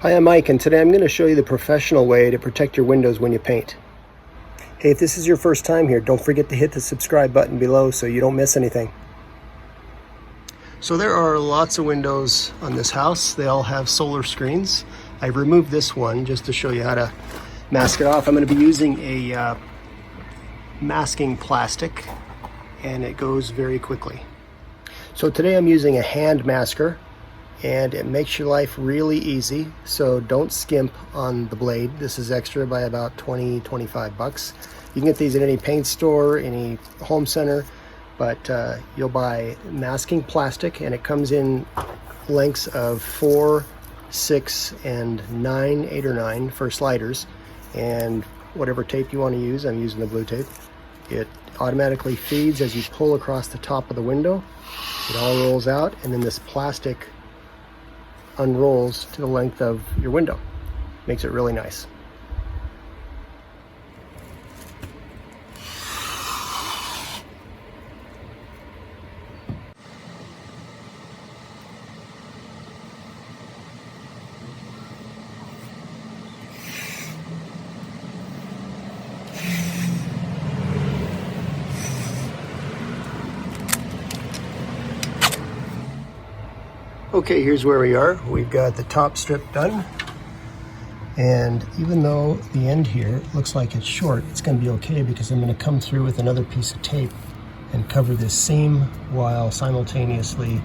Hi, I'm Mike, and today I'm going to show you the professional way to protect your windows when you paint. Hey, if this is your first time here, don't forget to hit the subscribe button below so you don't miss anything. So there are lots of windows on this house. They all have solar screens. I removed this one just to show you how to mask it off. I'm going to be using a masking plastic, and it goes very quickly. So today I'm using a hand masker, and it makes your life really easy, so don't skimp on the blade. This is extra by about 20-25 bucks. You can get these at any paint store, any home center, but you'll buy masking plastic, and it comes in lengths of 4, 6, and 9, 8 or 9 for sliders, and whatever tape you want to use. I'm using the blue tape. It automatically feeds as you pull across the top of the window. It all rolls out, and then this plastic unrolls to the length of your window. Makes it really nice. Okay, here's where we are. We've got the top strip done, and even though the end here looks like it's short, it's going to be okay because I'm going to come through with another piece of tape and cover this seam while simultaneously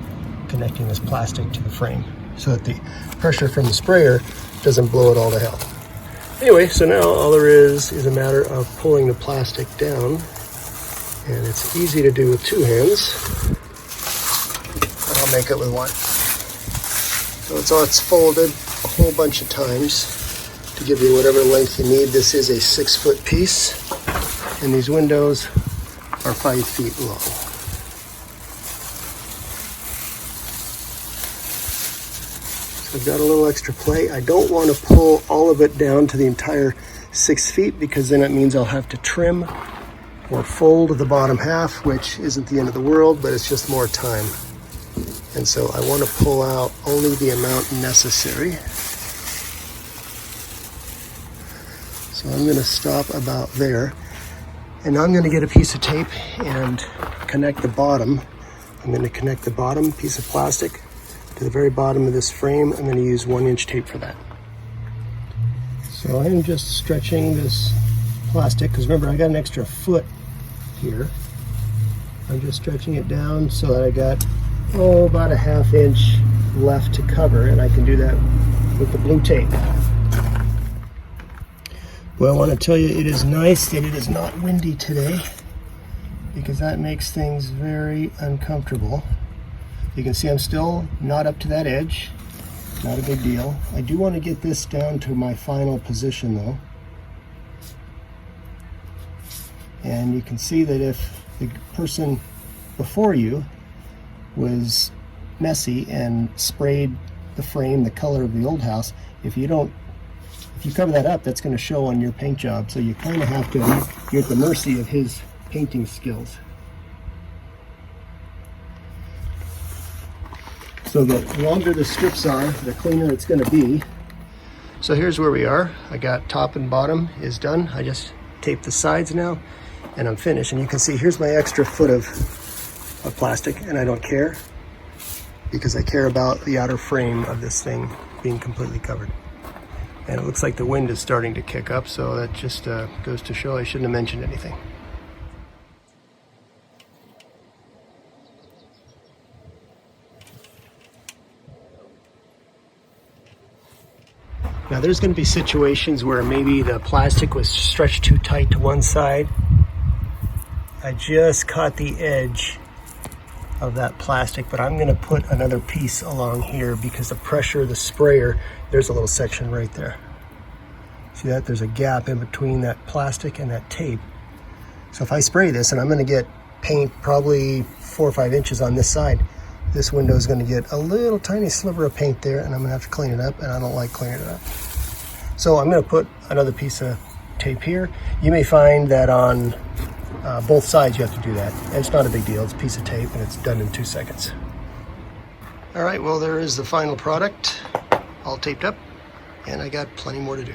connecting this plastic to the frame so that the pressure from the sprayer doesn't blow it all to hell. Anyway, so now all there is a matter of pulling the plastic down, and it's easy to do with two hands, but I'll make it with one. So it's folded a whole bunch of times to give you whatever length you need. This is a 6-foot piece, and these windows are 5 feet long. So I've got a little extra play. I don't want to pull all of it down to the entire 6 feet because then it means I'll have to trim or fold the bottom half, which isn't the end of the world, but it's just more time. And so I want to pull out only the amount necessary. So I'm going to stop about there. And now I'm going to get a piece of tape and connect the bottom. I'm going to connect the bottom piece of plastic to the very bottom of this frame. I'm going to use 1-inch tape for that. So I'm just stretching this plastic, because remember I got an extra foot here. I'm just stretching it down so that I got about a 1/2 inch left to cover, and I can do that with the blue tape. Well, I want to tell you, it is nice that it is not windy today, because that makes things very uncomfortable. You can see I'm still not up to that edge. Not a big deal. I do want to get this down to my final position though. And you can see that if the person before you was messy and sprayed the frame the color of the old house, if you cover that up, that's going to show on your paint job. So you kind of have to, you're at the mercy of his painting skills. So the longer the strips are, the cleaner it's going to be. So here's where we are. I got top and bottom is done. I just taped the sides now, and I'm finished. And you can see here's my extra foot of plastic, and I don't care because I care about the outer frame of this thing being completely covered. And it looks like the wind is starting to kick up, so that just goes to show I shouldn't have mentioned anything. Now there's going to be situations where maybe the plastic was stretched too tight to one side. I just caught the edge of that plastic, but I'm going to put another piece along here because the pressure of the sprayer, there's a little section right there. See that? There's a gap in between that plastic and that tape. So if I spray this, and I'm going to get paint probably 4 or 5 inches on this side, this window is going to get a little tiny sliver of paint there, and I'm going to have to clean it up, and I don't like cleaning it up. So I'm going to put another piece of tape here. You may find that on both sides you have to do that. And it's not a big deal. It's a piece of tape and it's done in 2 seconds. All right, well, there is the final product, all taped up. and I got plenty more to do.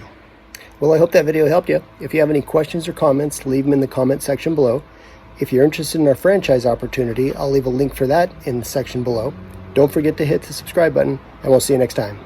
Well, I hope that video helped you. If you have any questions or comments, leave them in the comment section below. If you're interested in our franchise opportunity, I'll leave a link for that in the section below. Don't forget to hit the subscribe button, and we'll see you next time.